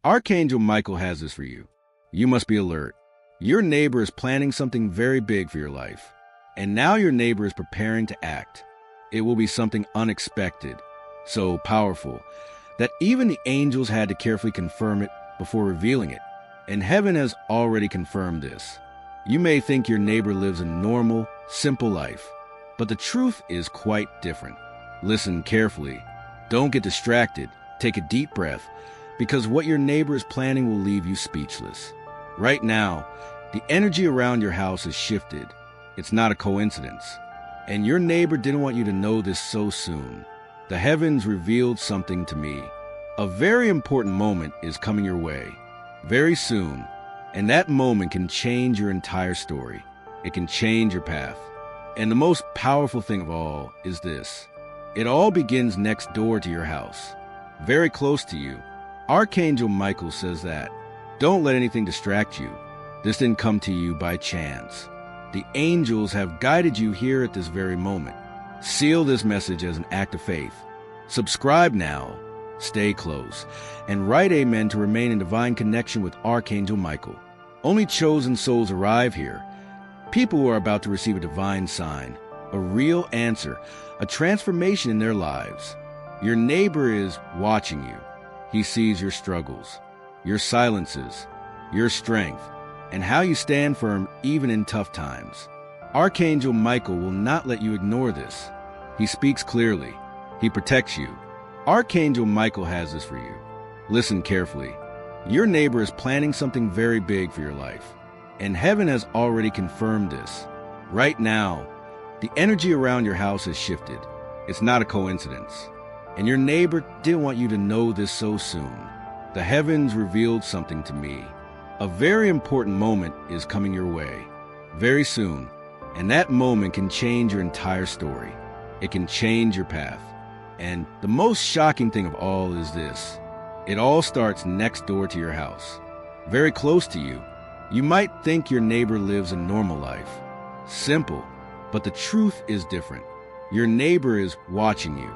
Archangel Michael has this for you. You must be alert. Your neighbor is planning something very big for your life, and now your neighbor is preparing to act. It will be something unexpected, so powerful, that even the angels had to carefully confirm it before revealing it, and heaven has already confirmed this. You may think your neighbor lives a normal, simple life, but the truth is quite different. Listen carefully. Don't get distracted. Take a deep breath, because what your neighbor is planning will leave you speechless. Right now, the energy around your house has shifted. It's not a coincidence. And your neighbor didn't want you to know this so soon. The heavens revealed something to me. A very important moment is coming your way, very soon, and that moment can change your entire story. It can change your path. And the most powerful thing of all is this. It all begins next door to your house, very close to you. Archangel Michael says that. Don't let anything distract you. This didn't come to you by chance. The angels have guided you here at this very moment. Seal this message as an act of faith. Subscribe now, stay close, and write amen to remain in divine connection with Archangel Michael. Only chosen souls arrive here. People who are about to receive a divine sign, a real answer, a transformation in their lives. Your neighbor is watching you. He sees your struggles, your silences, your strength, and how you stand firm even in tough times. Archangel Michael will not let you ignore this. He speaks clearly. He protects you. Archangel Michael has this for you. Listen carefully. Your neighbor is planning something very big for your life, and heaven has already confirmed this. Right now, the energy around your house has shifted. It's not a coincidence. And your neighbor didn't want you to know this so soon. The heavens revealed something to me. A very important moment is coming your way, very soon, and that moment can change your entire story. It can change your path. And the most shocking thing of all is this. It all starts next door to your house, very close to you. You might think your neighbor lives a normal life, simple, but the truth is different. Your neighbor is watching you.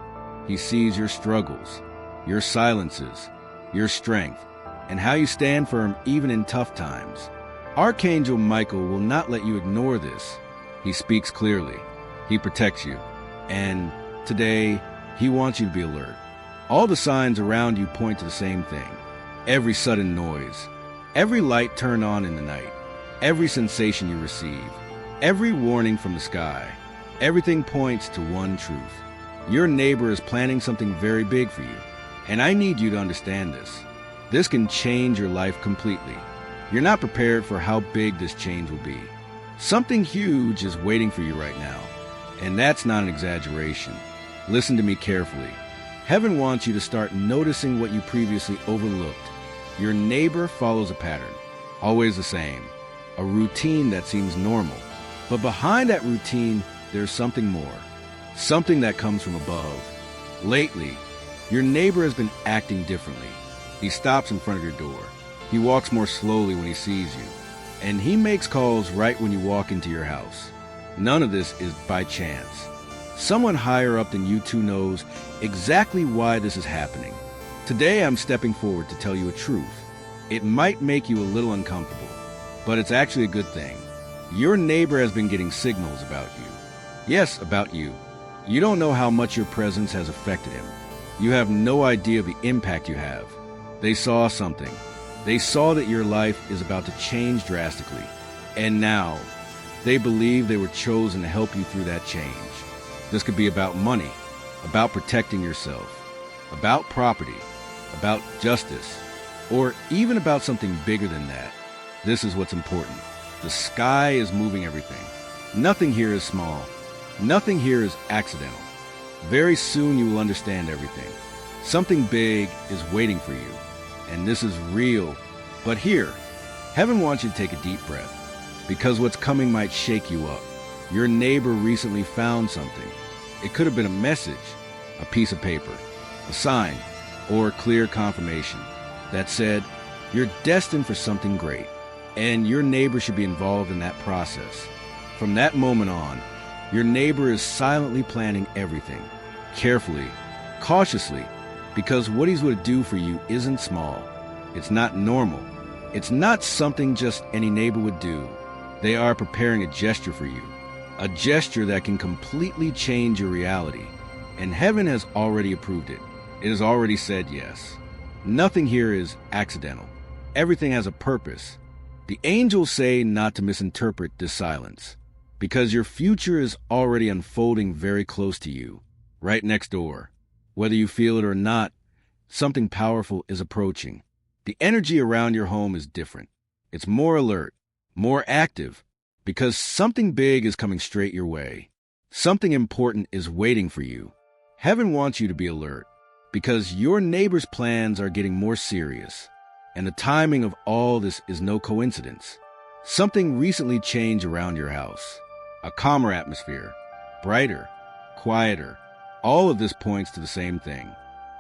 He sees your struggles, your silences, your strength, and how you stand firm even in tough times. Archangel Michael will not let you ignore this. He speaks clearly. He protects you. And today, he wants you to be alert. All the signs around you point to the same thing. Every sudden noise, every light turned on in the night, every sensation you receive, every warning from the sky, everything points to one truth. Your neighbor is planning something very big for you, and I need you to understand this. This can change your life completely. You're not prepared for how big this change will be. Something huge is waiting for you right now, and that's not an exaggeration. Listen to me carefully. Heaven wants you to start noticing what you previously overlooked. Your neighbor follows a pattern, always the same, a routine that seems normal. But behind that routine, there's something more, something that comes from above. Lately, your neighbor has been acting differently. He stops in front of your door. He walks more slowly when he sees you. And he makes calls right when you walk into your house. None of this is by chance. Someone higher up than you two knows exactly why this is happening. Today I'm stepping forward to tell you a truth. It might make you a little uncomfortable, but it's actually a good thing. Your neighbor has been getting signals about you. Yes, about you. You don't know how much your presence has affected him. You have no idea of the impact you have. They saw something. They saw that your life is about to change drastically. And now, they believe they were chosen to help you through that change. This could be about money, about protecting yourself, about property, about justice, or even about something bigger than that. This is what's important. The sky is moving everything. Nothing here is small. Nothing here is accidental. Very soon you will understand everything. Something big is waiting for you. And this is real. But here, heaven wants you to take a deep breath, because what's coming might shake you up. Your neighbor recently found something. It could have been a message, a piece of paper, a sign, or clear confirmation that said, you're destined for something great, and your neighbor should be involved in that process. From that moment on, your neighbor is silently planning everything, carefully, cautiously, because what he's going to do for you isn't small. It's not normal. It's not something just any neighbor would do. They are preparing a gesture for you, a gesture that can completely change your reality. And heaven has already approved it. It has already said yes. Nothing here is accidental. Everything has a purpose. The angels say not to misinterpret this silence, because your future is already unfolding very close to you, right next door. Whether you feel it or not, something powerful is approaching. The energy around your home is different. It's more alert, more active, because something big is coming straight your way. Something important is waiting for you. Heaven wants you to be alert, because your neighbor's plans are getting more serious, and the timing of all this is no coincidence. Something recently changed around your house. A calmer atmosphere, brighter, quieter. All of this points to the same thing.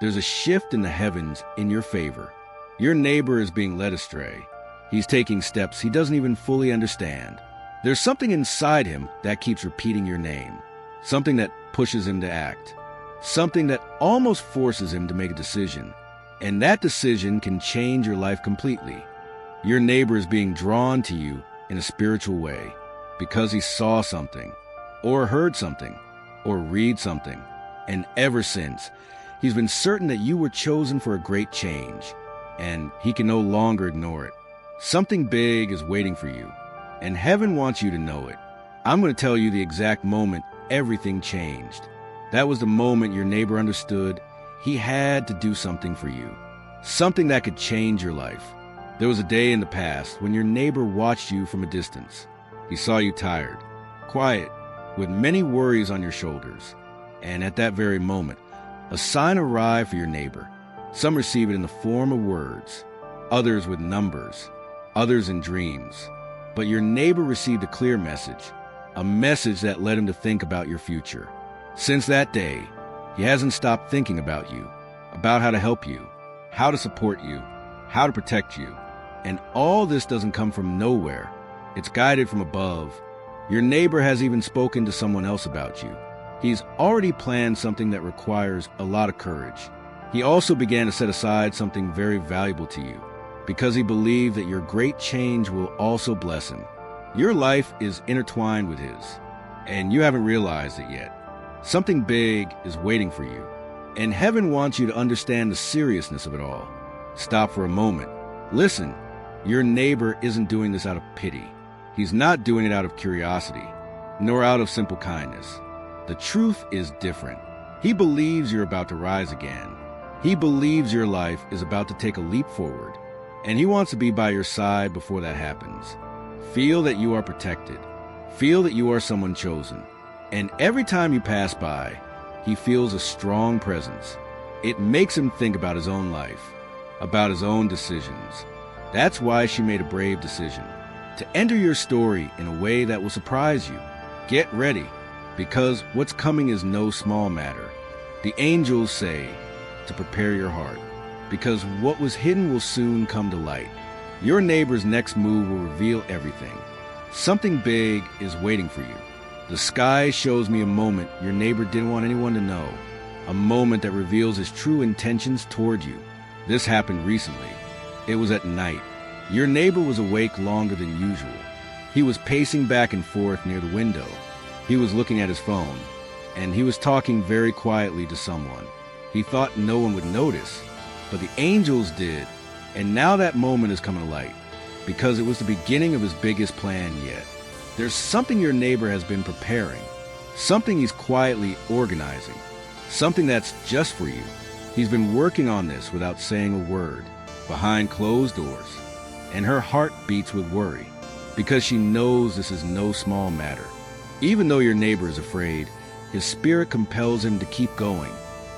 There's a shift in the heavens in your favor. Your neighbor is being led astray. He's taking steps he doesn't even fully understand. There's something inside him that keeps repeating your name, something that pushes him to act, something that almost forces him to make a decision. And that decision can change your life completely. Your neighbor is being drawn to you in a spiritual way because he saw something, or heard something, or read something. And ever since, he's been certain that you were chosen for a great change, and he can no longer ignore it. Something big is waiting for you, and heaven wants you to know it. I'm going to tell you the exact moment everything changed. That was the moment your neighbor understood he had to do something for you, something that could change your life. There was a day in the past when your neighbor watched you from a distance. He saw you tired, quiet, with many worries on your shoulders. And at that very moment, a sign arrived for your neighbor. Some receive it in the form of words, others with numbers, others in dreams. But your neighbor received a clear message, a message that led him to think about your future. Since that day, he hasn't stopped thinking about you, about how to help you, how to support you, how to protect you. And all this doesn't come from nowhere. It's guided from above. Your neighbor has even spoken to someone else about you. He's already planned something that requires a lot of courage. He also began to set aside something very valuable to you, because he believed that your great change will also bless him. Your life is intertwined with his, and you haven't realized it yet. Something big is waiting for you, and heaven wants you to understand the seriousness of it all. Stop for a moment. Listen, your neighbor isn't doing this out of pity. He's not doing it out of curiosity, nor out of simple kindness. The truth is different. He believes you're about to rise again. He believes your life is about to take a leap forward, and he wants to be by your side before that happens. Feel that you are protected. Feel that you are someone chosen. And every time you pass by, he feels a strong presence. It makes him think about his own life, about his own decisions. That's why she made a brave decision, to enter your story in a way that will surprise you. Get ready, because what's coming is no small matter. The angels say to prepare your heart, because what was hidden will soon come to light. Your neighbor's next move will reveal everything. Something big is waiting for you. The sky shows me a moment your neighbor didn't want anyone to know, a moment that reveals his true intentions toward you. This happened recently. It was at night. Your neighbor was awake longer than usual. He was pacing back and forth near the window. He was looking at his phone, and he was talking very quietly to someone. He thought no one would notice, but the angels did, and now that moment is coming to light, because it was the beginning of his biggest plan yet. There's something your neighbor has been preparing, something he's quietly organizing, something that's just for you. He's been working on this without saying a word, behind closed doors, and her heart beats with worry, because she knows this is no small matter. Even though your neighbor is afraid, his spirit compels him to keep going.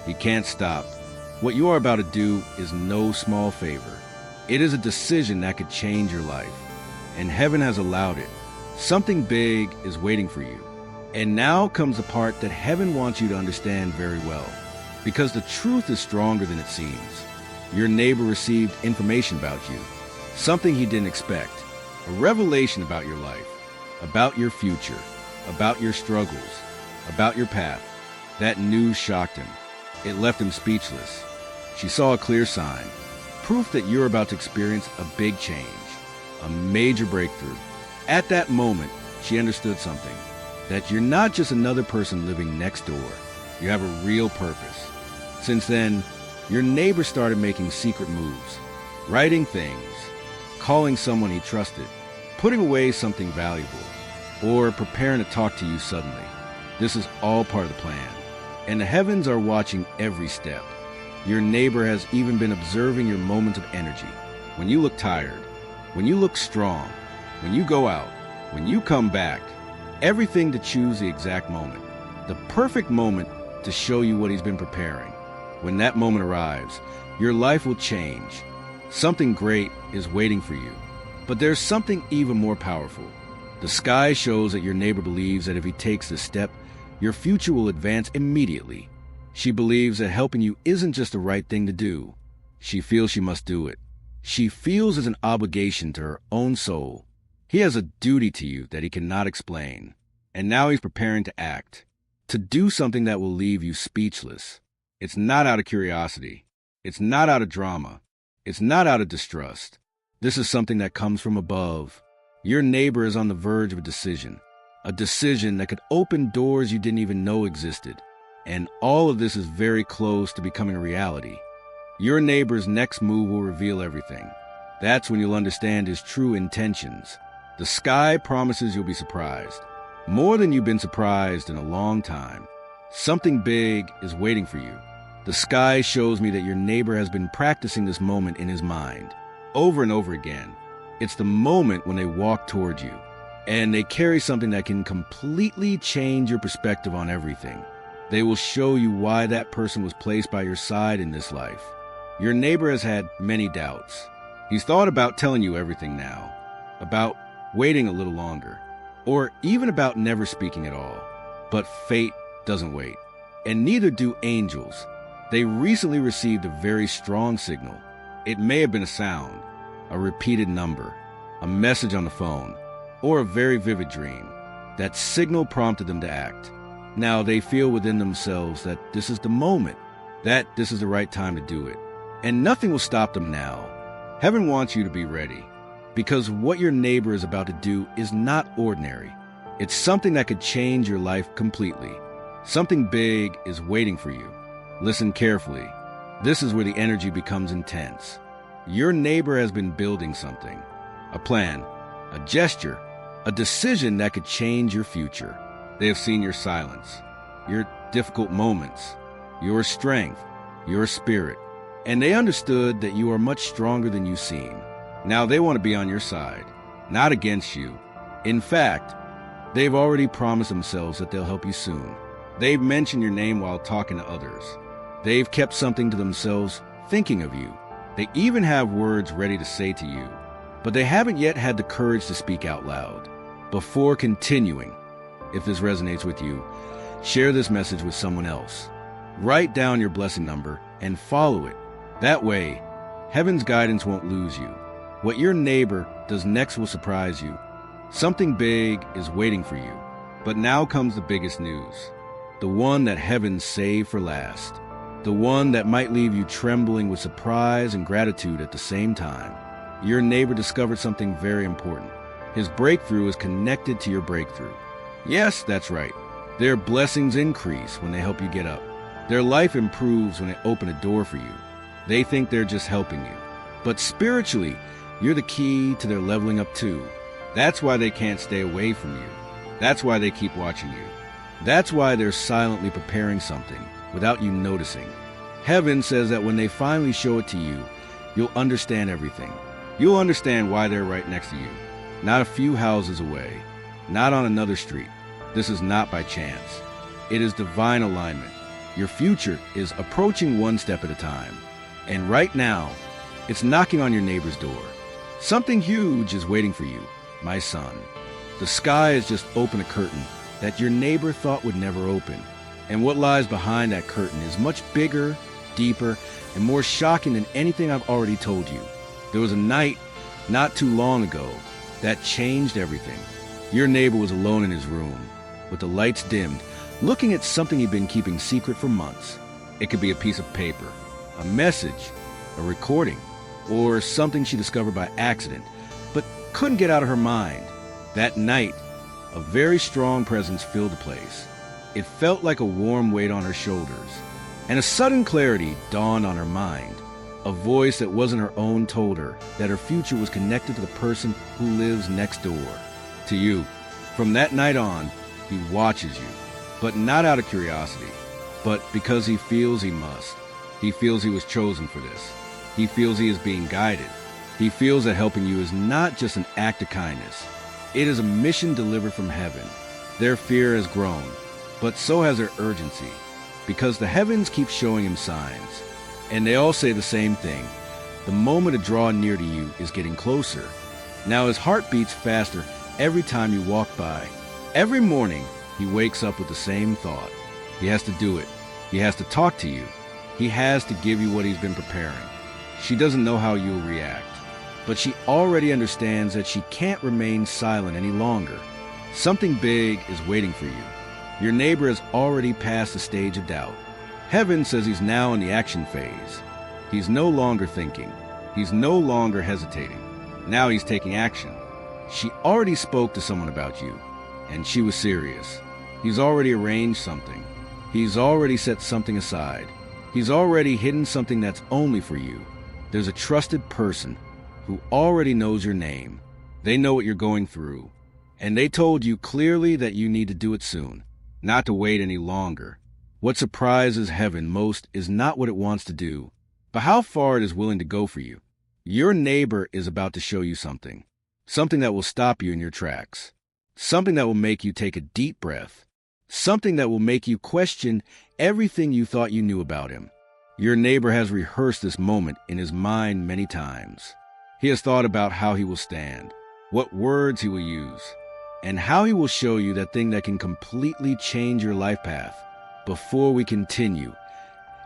He can't stop. What you are about to do is no small favor. It is a decision that could change your life, and heaven has allowed it. Something big is waiting for you. And now comes the part that heaven wants you to understand very well, because the truth is stronger than it seems. Your neighbor received information about you, something he didn't expect, a revelation about your life, about your future, about your struggles, about your path. That news shocked him. It left him speechless. She saw a clear sign. proof that you're about to experience a big change, a major breakthrough. At that moment, she understood something, that you're not just another person living next door. You have a real purpose. Since then, your neighbor started making secret moves, writing things, calling someone he trusted, putting away something valuable, or preparing to talk to you suddenly. This is all part of the plan, and the heavens are watching every step. Your neighbor has even been observing your moments of energy. When you look tired, when you look strong, when you go out, when you come back, everything to choose the exact moment, the perfect moment to show you what he's been preparing. When that moment arrives, your life will change. Something great is waiting for you. But there's something even more powerful. The sky shows that your neighbor believes that if he takes this step, your future will advance immediately. She believes that helping you isn't just the right thing to do. She feels she must do it. She feels as an obligation to her own soul. He has a duty to you that he cannot explain. And now he's preparing to act, to do something that will leave you speechless. It's not out of curiosity. It's not out of drama. It's not out of distrust. This is something that comes from above. Your neighbor is on the verge of a decision that could open doors you didn't even know existed. And all of this is very close to becoming a reality. Your neighbor's next move will reveal everything. That's when you'll understand his true intentions. The sky promises you'll be surprised. More than you've been surprised in a long time. Something big is waiting for you. The sky shows me that your neighbor has been practicing this moment in his mind, over and over again. It's the moment when they walk towards you, and they carry something that can completely change your perspective on everything. They will show you why that person was placed by your side in this life. Your neighbor has had many doubts. He's thought about telling you everything now, about waiting a little longer, or even about never speaking at all. But fate doesn't wait, and neither do angels. They recently received a very strong signal. It may have been a sound, a repeated number, a message on the phone, or a very vivid dream. That signal prompted them to act. Now they feel within themselves that this is the moment, that this is the right time to do it. And nothing will stop them now. Heaven wants you to be ready, because what your neighbor is about to do is not ordinary. It's something that could change your life completely. Something big is waiting for you. Listen carefully. This is where the energy becomes intense. Your neighbor has been building something, a plan, a gesture, a decision that could change your future. They have seen your silence, your difficult moments, your strength, your spirit, and they understood that you are much stronger than you seem. Now they want to be on your side, not against you. In fact, they've already promised themselves that they'll help you soon. They've mentioned your name while talking to others. They've kept something to themselves, thinking of you. They even have words ready to say to you, but they haven't yet had the courage to speak out loud. Before continuing, if this resonates with you, share this message with someone else. Write down your blessing number and follow it. That way, heaven's guidance won't lose you. What your neighbor does next will surprise you. Something big is waiting for you. But now comes the biggest news. The one that heaven saved for last. The one that might leave you trembling with surprise and gratitude at the same time. Your neighbor discovered something very important. His breakthrough is connected to your breakthrough. Yes, that's right. Their blessings increase when they help you get up. Their life improves when they open a door for you. They think they're just helping you. But spiritually, you're the key to their leveling up too. That's why they can't stay away from you. That's why they keep watching you. That's why they're silently preparing something without you noticing. Heaven says that when they finally show it to you, you'll understand everything. You'll understand why they're right next to you. Not a few houses away. Not on another street. This is not by chance. It is divine alignment. Your future is approaching one step at a time. And right now, it's knocking on your neighbor's door. Something huge is waiting for you, my son. The sky has just opened a curtain that your neighbor thought would never open. And what lies behind that curtain is much bigger, deeper, and more shocking than anything I've already told you. There was a night not too long ago that changed everything. Your neighbor was alone in his room, with the lights dimmed, looking at something he'd been keeping secret for months. It could be a piece of paper, a message, a recording, or something she discovered by accident, but couldn't get out of her mind. That night, a very strong presence filled the place. It felt like a warm weight on her shoulders, and a sudden clarity dawned on her mind. A voice that wasn't her own told her that her future was connected to the person who lives next door, to you. From that night on, he watches you, but not out of curiosity, but because he feels he must. He feels he was chosen for this. He feels he is being guided. He feels that helping you is not just an act of kindness. It is a mission delivered from heaven. Their fear has grown, but so has their urgency, because the heavens keep showing him signs. And they all say the same thing. The moment to draw near to you is getting closer. Now his heart beats faster every time you walk by. Every morning, he wakes up with the same thought. He has to do it. He has to talk to you. He has to give you what he's been preparing. She doesn't know how you'll react, but she already understands that she can't remain silent any longer. Something big is waiting for you. Your neighbor has already passed the stage of doubt. Heaven says he's now in the action phase. He's no longer thinking. He's no longer hesitating. Now he's taking action. She already spoke to someone about you, and she was serious. He's already arranged something. He's already set something aside. He's already hidden something that's only for you. There's a trusted person who already knows your name. They know what you're going through, and they told you clearly that you need to do it soon, not to wait any longer. What surprises heaven most is not what it wants to do, but how far it is willing to go for you. Your neighbor is about to show you something that will stop you in your tracks, something that will make you take a deep breath, something that will make you question everything you thought you knew about him. Your neighbor has rehearsed this moment in his mind many times. He has thought about how he will stand, what words he will use, and how he will show you that thing that can completely change your life path. Before we continue,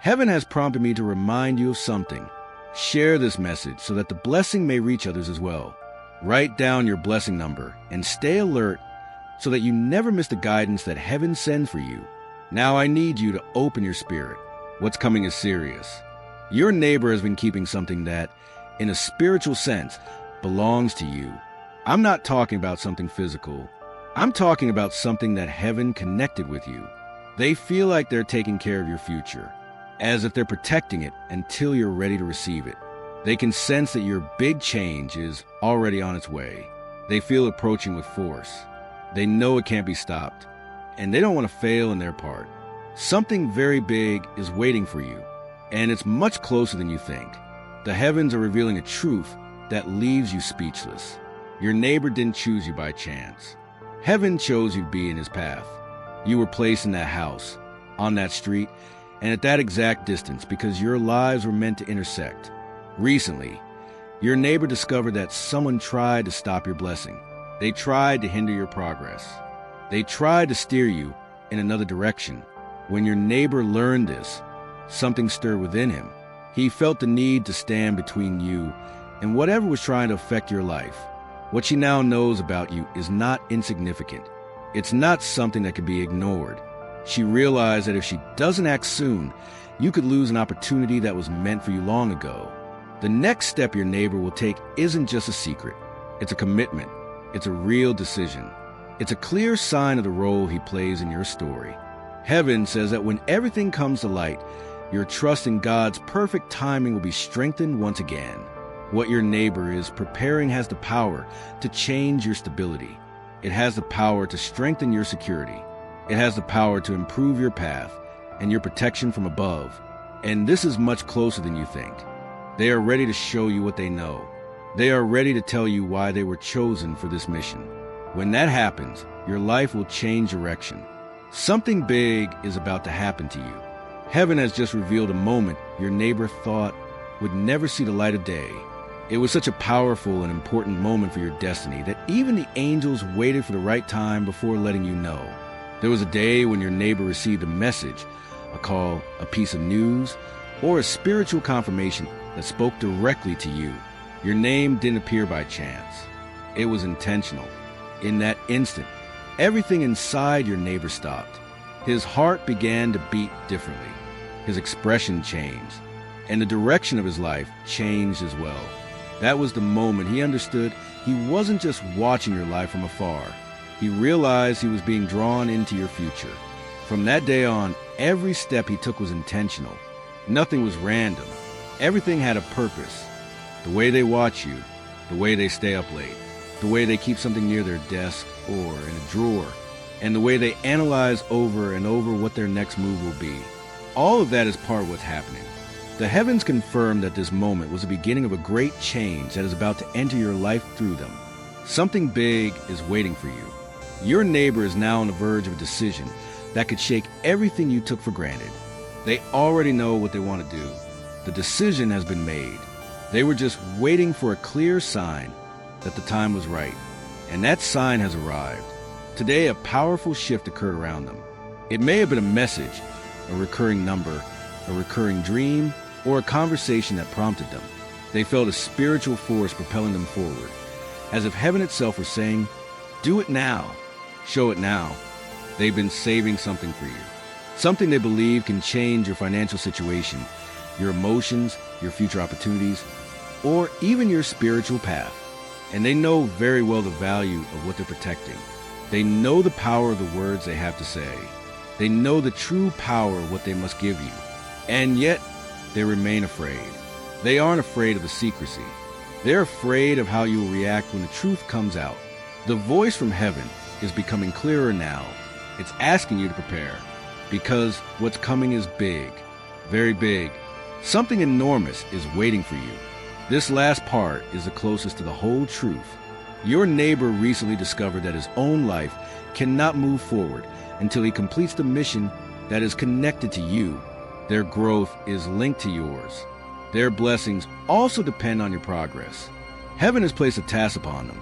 heaven has prompted me to remind you of something. Share this message so that the blessing may reach others as well. Write down your blessing number and stay alert so that you never miss the guidance that heaven sends for you. Now I need you to open your spirit. What's coming is serious. Your neighbor has been keeping something that, in a spiritual sense, belongs to you. I'm not talking about something physical. I'm talking about something that heaven connected with you. They feel like they're taking care of your future, as if they're protecting it until you're ready to receive it. They can sense that your big change is already on its way. They feel it approaching with force. They know it can't be stopped, and they don't want to fail in their part. Something very big is waiting for you, and it's much closer than you think. The heavens are revealing a truth that leaves you speechless. Your neighbor didn't choose you by chance. Heaven chose you to be in his path. You were placed in that house, on that street, and at that exact distance because your lives were meant to intersect. Recently, your neighbor discovered that someone tried to stop your blessing. They tried to hinder your progress. They tried to steer you in another direction. When your neighbor learned this, something stirred within him. He felt the need to stand between you and whatever was trying to affect your life. What she now knows about you is not insignificant. It's not something that can be ignored. She realized that if she doesn't act soon, you could lose an opportunity that was meant for you long ago. The next step your neighbor will take isn't just a secret. It's a commitment. It's a real decision. It's a clear sign of the role he plays in your story. Heaven says that when everything comes to light, your trust in God's perfect timing will be strengthened once again. What your neighbor is preparing has the power to change your stability. It has the power to strengthen your security. It has the power to improve your path and your protection from above. And this is much closer than you think. They are ready to show you what they know. They are ready to tell you why they were chosen for this mission. When that happens, your life will change direction. Something big is about to happen to you. Heaven has just revealed a moment your neighbor thought would never see the light of day. It was such a powerful and important moment for your destiny that even the angels waited for the right time before letting you know. There was a day when your neighbor received a message, a call, a piece of news, or a spiritual confirmation that spoke directly to you. Your name didn't appear by chance. It was intentional. In that instant, everything inside your neighbor stopped. His heart began to beat differently. His expression changed. and the direction of his life changed as well. That was the moment he understood he wasn't just watching your life from afar. He realized he was being drawn into your future. From that day on, every step he took was intentional. Nothing was random. Everything had a purpose. The way they watch you, the way they stay up late, the way they keep something near their desk or in a drawer, and the way they analyze over and over what their next move will be. All of that is part of what's happening. The heavens confirm that this moment was the beginning of a great change that is about to enter your life through them. Something big is waiting for you. Your neighbor is now on the verge of a decision that could shake everything you took for granted. They already know what they want to do. The decision has been made. They were just waiting for a clear sign that the time was right. And that sign has arrived. Today, a powerful shift occurred around them. It may have been a message, a recurring number, a recurring dream, or a conversation that prompted them. They felt a spiritual force propelling them forward, as if heaven itself were saying, "Do it now. Show it now." They've been saving something for you. Something they believe can change your financial situation, your emotions, your future opportunities, or even your spiritual path. And they know very well the value of what they're protecting. They know the power of the words they have to say. They know the true power of what they must give you. And yet, they remain afraid. They aren't afraid of the secrecy. They're afraid of how you will react when the truth comes out. The voice from heaven is becoming clearer now. It's asking you to prepare, because what's coming is big, very big. Something enormous is waiting for you. This last part is the closest to the whole truth. Your neighbor recently discovered that his own life cannot move forward until he completes the mission that is connected to you. Their growth is linked to yours. Their blessings also depend on your progress. Heaven has placed a task upon them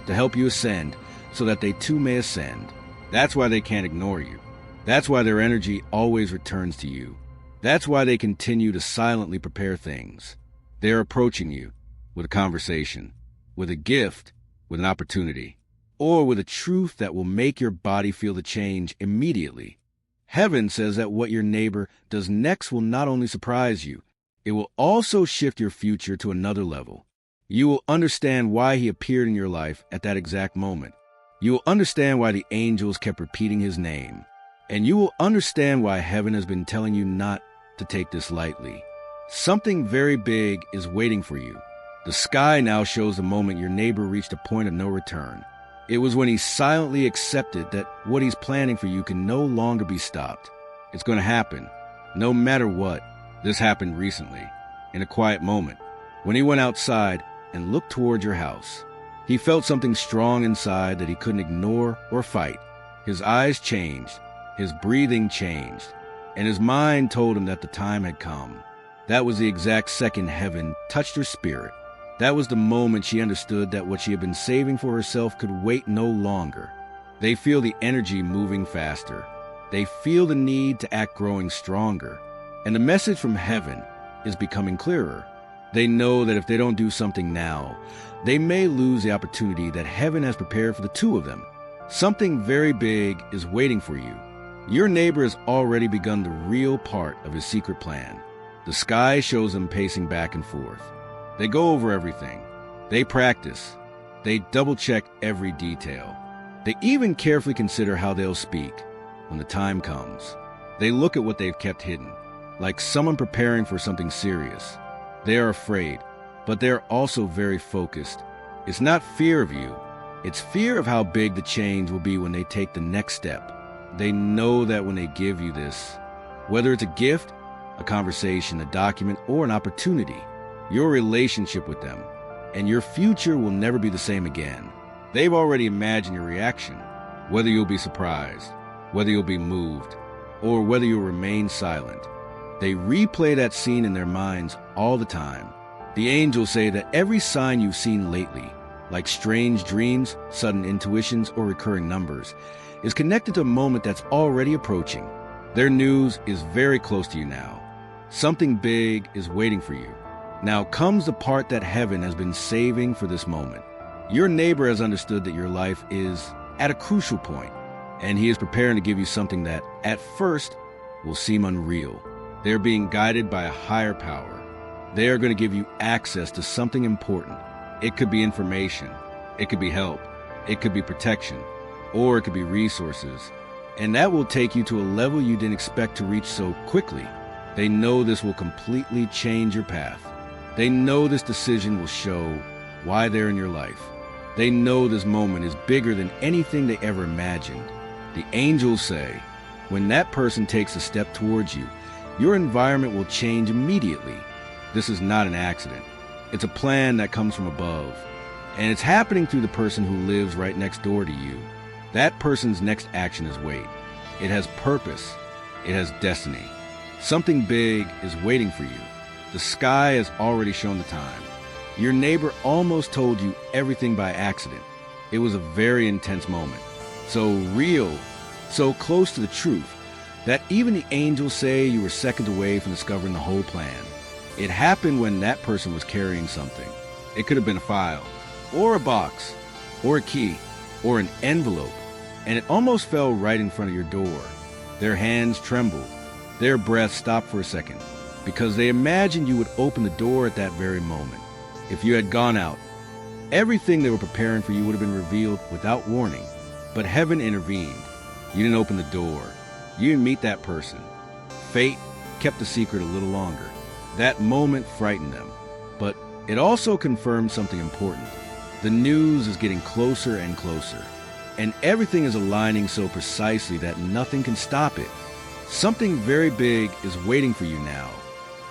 to help you ascend so that they too may ascend. That's why they can't ignore you. That's why their energy always returns to you. That's why they continue to silently prepare things. They're approaching you with a conversation, with a gift, with an opportunity, or with a truth that will make your body feel the change immediately. Heaven says that what your neighbor does next will not only surprise you, it will also shift your future to another level. You will understand why he appeared in your life at that exact moment. You will understand why the angels kept repeating his name. And you will understand why heaven has been telling you not to take this lightly. Something very big is waiting for you. The sky now shows the moment your neighbor reached a point of no return. It was when he silently accepted that what he's planning for you can no longer be stopped. It's going to happen, no matter what. This happened recently, in a quiet moment, when he went outside and looked toward your house. He felt something strong inside that he couldn't ignore or fight. His eyes changed, his breathing changed, and his mind told him that the time had come. That was the exact second heaven touched her spirit. That was the moment she understood that what she had been saving for herself could wait no longer. They feel the energy moving faster. They feel the need to act growing stronger. And the message from heaven is becoming clearer. They know that if they don't do something now, they may lose the opportunity that heaven has prepared for the two of them. Something very big is waiting for you. Your neighbor has already begun the real part of his secret plan. The sky shows them pacing back and forth. They go over everything. They practice. They double-check every detail. They even carefully consider how they'll speak when the time comes. They look at what they've kept hidden, like someone preparing for something serious. They are afraid, but they're also very focused. It's not fear of you. It's fear of how big the change will be when they take the next step. They know that when they give you this, whether it's a gift, a conversation, a document, or an opportunity, your relationship with them and your future will never be the same again. They've already imagined your reaction, whether you'll be surprised, whether you'll be moved, or whether you'll remain silent. They replay that scene in their minds all the time. The angels say that every sign you've seen lately, like strange dreams, sudden intuitions, or recurring numbers, is connected to a moment that's already approaching. Their news is very close to you now. Something big is waiting for you. Now comes the part that heaven has been saving for this moment. Your neighbor has understood that your life is at a crucial point, and he is preparing to give you something that, at first, will seem unreal. They're being guided by a higher power. They are going to give you access to something important. It could be information, it could be help, it could be protection, or it could be resources. And that will take you to a level you didn't expect to reach so quickly. They know this will completely change your path. They know this decision will show why they're in your life. They know this moment is bigger than anything they ever imagined. The angels say, when that person takes a step towards you, your environment will change immediately. This is not an accident. It's a plan that comes from above. And it's happening through the person who lives right next door to you. That person's next action is wait. It has purpose. It has destiny. Something big is waiting for you. The sky has already shown the time. Your neighbor almost told you everything by accident. It was a very intense moment. So real, so close to the truth, that even the angels say you were seconds away from discovering the whole plan. It happened when that person was carrying something. It could have been a file, or a box, or a key, or an envelope, and it almost fell right in front of your door. Their hands trembled. Their breath stopped for a second, because they imagined you would open the door at that very moment. If you had gone out, everything they were preparing for you would have been revealed without warning. But heaven intervened. You didn't open the door. You didn't meet that person. Fate kept the secret a little longer. That moment frightened them, but it also confirmed something important. The news is getting closer and closer, and everything is aligning so precisely that nothing can stop it. Something very big is waiting for you now.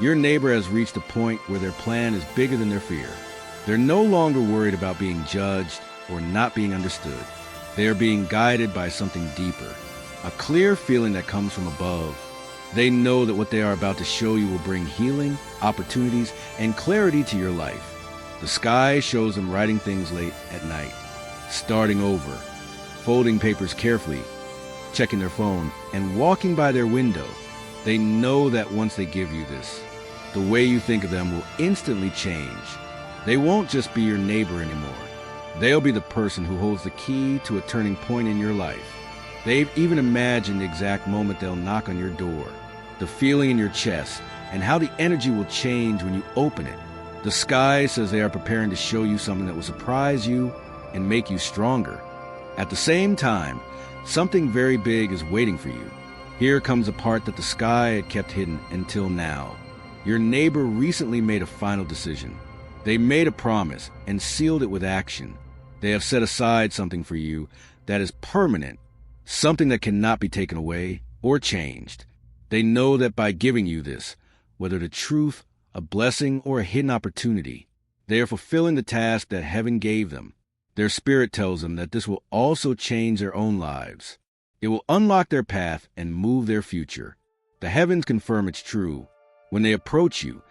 Your neighbor has reached a point where their plan is bigger than their fear. They're no longer worried about being judged or not being understood. They are being guided by something deeper, a clear feeling that comes from above. They know that what they are about to show you will bring healing, opportunities, and clarity to your life. The sky shows them writing things late at night, starting over, folding papers carefully, checking their phone, and walking by their window. They know that once they give you this, the way you think of them will instantly change. They won't just be your neighbor anymore. They'll be the person who holds the key to a turning point in your life. They've even imagined the exact moment they'll knock on your door, the feeling in your chest, and how the energy will change when you open it. The sky says they are preparing to show you something that will surprise you and make you stronger. At the same time, something very big is waiting for you. Here comes a part that the sky had kept hidden until now. Your neighbor recently made a final decision. They made a promise and sealed it with action. They have set aside something for you that is permanent, something that cannot be taken away or changed. They know that by giving you this, whether the truth, a blessing, or a hidden opportunity, they are fulfilling the task that heaven gave them. Their spirit tells them that this will also change their own lives. It will unlock their path and move their future. The heavens confirm it's true. When they approach you,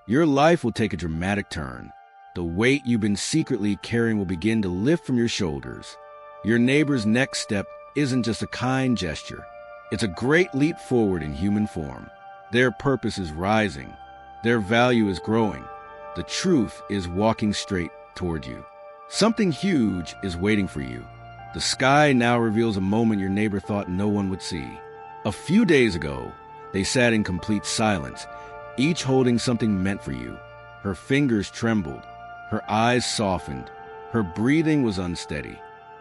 your life will take a dramatic turn. The weight you've been secretly carrying will begin to lift from your shoulders. Your neighbor's next step isn't just a kind gesture. It's a great leap forward in human form. Their purpose is rising. Their value is growing. The truth is walking straight toward you. Something huge is waiting for you. The sky now reveals a moment your neighbor thought no one would see. A few days ago, they sat in complete silence, each holding something meant for you. Her fingers trembled. Her eyes softened. Her breathing was unsteady.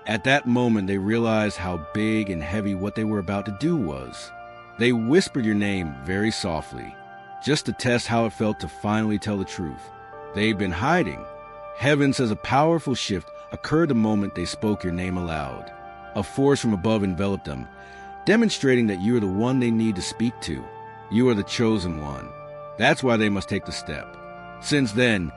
At that moment, they realized how big and heavy what they were about to do was. They whispered your name very softly, just to test how it felt to finally tell the truth. They've been hiding. Heaven says a powerful shift occurred the moment they spoke your name aloud. A force from above enveloped them, demonstrating that you are the one they need to speak to. You are the chosen one. That's why they must take the step. Since then,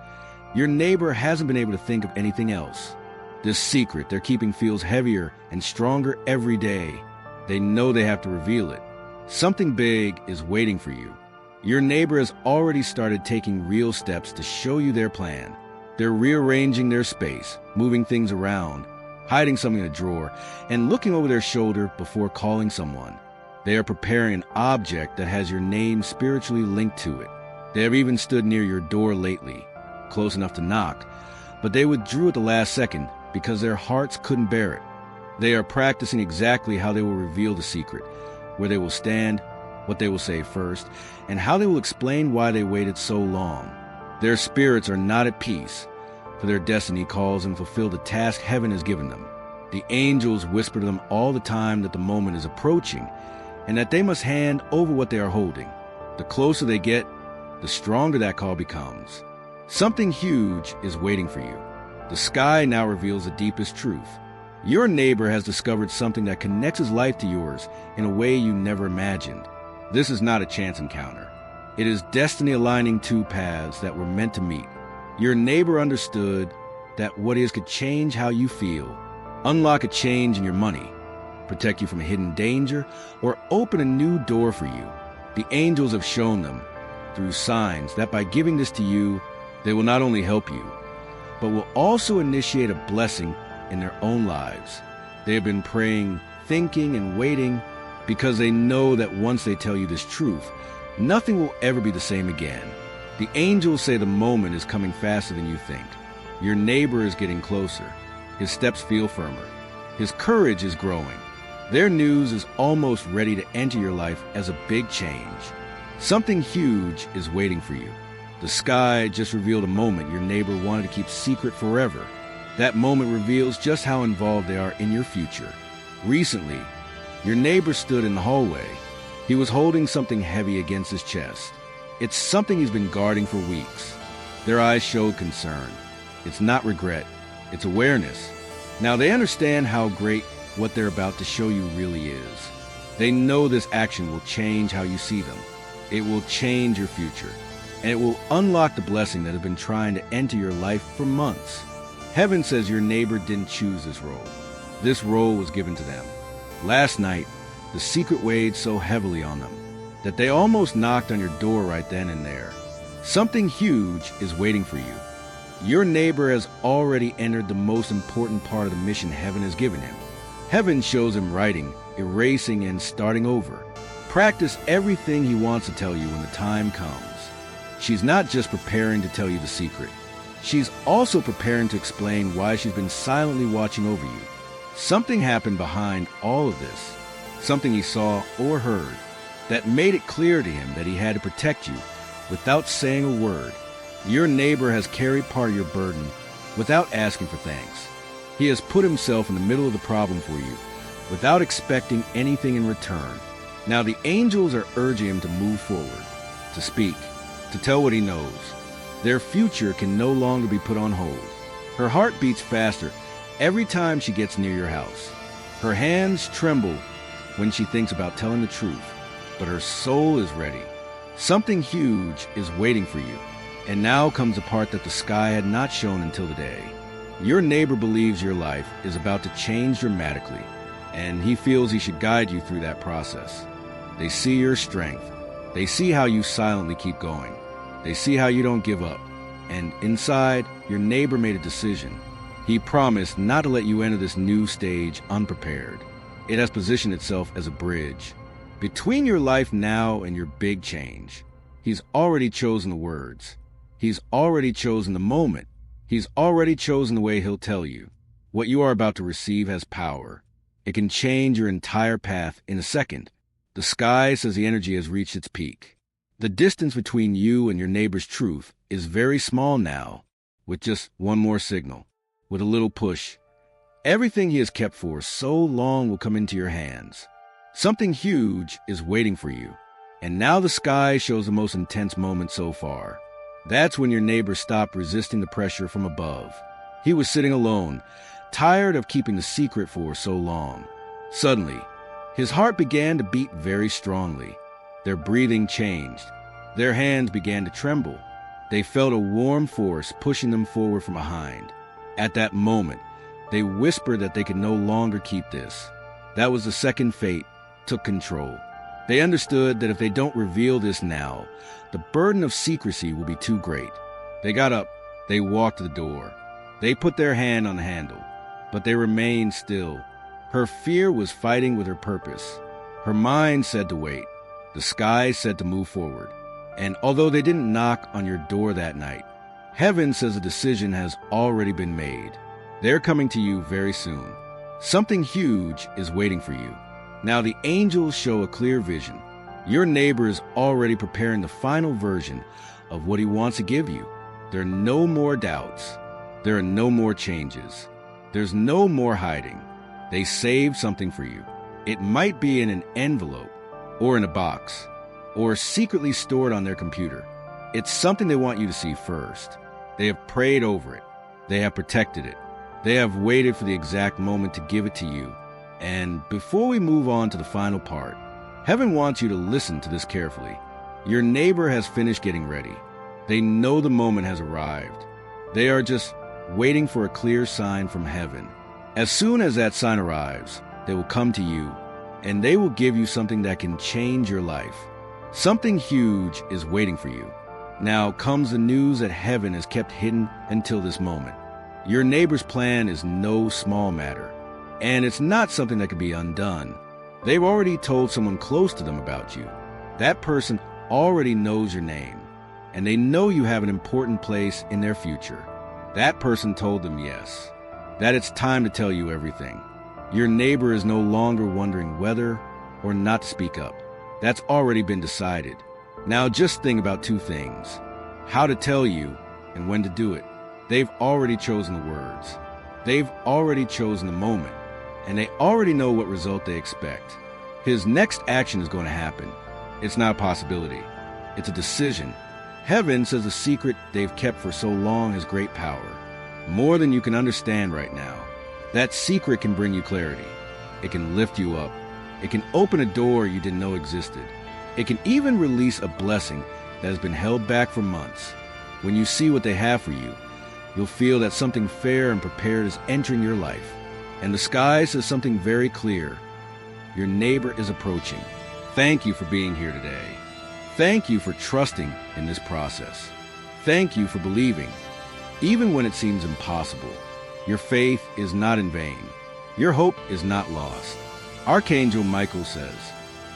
your neighbor hasn't been able to think of anything else. This secret they're keeping feels heavier and stronger every day. They know they have to reveal it. Something big is waiting for you. Your neighbor has already started taking real steps to show you their plan. They're rearranging their space, moving things around, hiding something in a drawer, and looking over their shoulder before calling someone. They are preparing an object that has your name spiritually linked to it. They have even stood near your door lately, close enough to knock, but they withdrew at the last second because their hearts couldn't bear it. They are practicing exactly how they will reveal the secret, where they will stand, what they will say first, and how they will explain why they waited so long. Their spirits are not at peace, for their destiny calls them to fulfill the task heaven has given them. The angels whisper to them all the time that the moment is approaching and that they must hand over what they are holding. The closer they get, the stronger that call becomes. Something huge is waiting for you. The sky now reveals the deepest truth. Your neighbor has discovered something that connects his life to yours in a way you never imagined. This is not a chance encounter. It is destiny aligning two paths that were meant to meet. Your neighbor understood that what is could change how you feel, unlock a change in your money, protect you from a hidden danger, or open a new door for you. The angels have shown them, through signs, that by giving this to you, they will not only help you, but will also initiate a blessing in their own lives. They have been praying, thinking, and waiting because they know that once they tell you this truth, nothing will ever be the same again. The angels say the moment is coming faster than you think. Your neighbor is getting closer. His steps feel firmer. His courage is growing. Their news is almost ready to enter your life as a big change. Something huge is waiting for you. The sky just revealed a moment your neighbor wanted to keep secret forever. That moment reveals just how involved they are in your future. Recently, your neighbor stood in the hallway. He was holding something heavy against his chest. It's something he's been guarding for weeks. Their eyes showed concern. It's not regret, it's awareness. Now they understand how great what they're about to show you really is. They know this action will change how you see them. It will change your future, and it will unlock the blessing that has been trying to enter your life for months. Heaven says your neighbor didn't choose this role. This role was given to them. Last night, the secret weighed so heavily on them that they almost knocked on your door right then and there. Something huge is waiting for you. Your neighbor has already entered the most important part of the mission heaven has given him. Heaven shows him writing, erasing, and starting over. Practice everything he wants to tell you when the time comes. She's not just preparing to tell you the secret. She's also preparing to explain why she's been silently watching over you. Something happened behind all of this, something he saw or heard, that made it clear to him that he had to protect you without saying a word. Your neighbor has carried part of your burden without asking for thanks. He has put himself in the middle of the problem for you without expecting anything in return. Now the angels are urging him to move forward, to speak, to tell what he knows. Their future can no longer be put on hold. Her heart beats faster every time she gets near your house. Her hands tremble when she thinks about telling the truth, but her soul is ready. Something huge is waiting for you. And now comes the part that the sky had not shown until today. Your neighbor believes your life is about to change dramatically, and he feels he should guide you through that process. They see your strength. They see how you silently keep going. They see how you don't give up. And inside, your neighbor made a decision. He promised not to let you enter this new stage unprepared. It has positioned itself as a bridge between your life now and your big change. He's already chosen the words. He's already chosen the moment. He's already chosen the way he'll tell you. What you are about to receive has power. It can change your entire path in a second. The sky says the energy has reached its peak. The distance between you and your neighbor's truth is very small now, with just one more signal, with a little push. Everything he has kept for so long will come into your hands. Something huge is waiting for you. And now the sky shows the most intense moment so far. That's when your neighbor stopped resisting the pressure from above. He was sitting alone, tired of keeping the secret for so long. Suddenly, his heart began to beat very strongly. Their breathing changed. Their hands began to tremble. They felt a warm force pushing them forward from behind. At that moment, they whispered that they could no longer keep this. That was the second fate took control. They understood that if they don't reveal this now, the burden of secrecy will be too great. They got up. They walked to the door. They put their hand on the handle, but they remained still. Her fear was fighting with her purpose. Her mind said to wait. The sky said to move forward. And although they didn't knock on your door that night, heaven says a decision has already been made. They're coming to you very soon. Something huge is waiting for you. Now the angels show a clear vision. Your neighbor is already preparing the final version of what he wants to give you. There are no more doubts. There are no more changes. There's no more hiding. They saved something for you. It might be in an envelope, or in a box, or secretly stored on their computer. It's something they want you to see first. They have prayed over it. They have protected it. They have waited for the exact moment to give it to you. And before we move on to the final part, heaven wants you to listen to this carefully. Your neighbor has finished getting ready. They know the moment has arrived. They are just waiting for a clear sign from heaven. As soon as that sign arrives, they will come to you, and they will give you something that can change your life. Something huge is waiting for you. Now comes the news that heaven has kept hidden until this moment. Your neighbor's plan is no small matter, and it's not something that can be undone. They've already told someone close to them about you. That person already knows your name, and they know you have an important place in their future. That person told them yes, that it's time to tell you everything. Your neighbor is no longer wondering whether or not to speak up. That's already been decided. Now just think about two things: how to tell you and when to do it. They've already chosen the words. They've already chosen the moment, and they already know what result they expect. His next action is going to happen. It's not a possibility. It's a decision. Heaven says the secret they've kept for so long has great power, more than you can understand right now. That secret can bring you clarity. It can lift you up. It can open a door you didn't know existed. It can even release a blessing that has been held back for months. When you see what they have for you, you'll feel that something fair and prepared is entering your life. And the sky says something very clear. Your neighbor is approaching. Thank you for being here today. Thank you for trusting in this process. Thank you for believing, even when it seems impossible. Your faith is not in vain. Your hope is not lost. Archangel Michael says,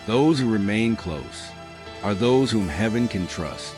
those who remain close are those whom heaven can trust.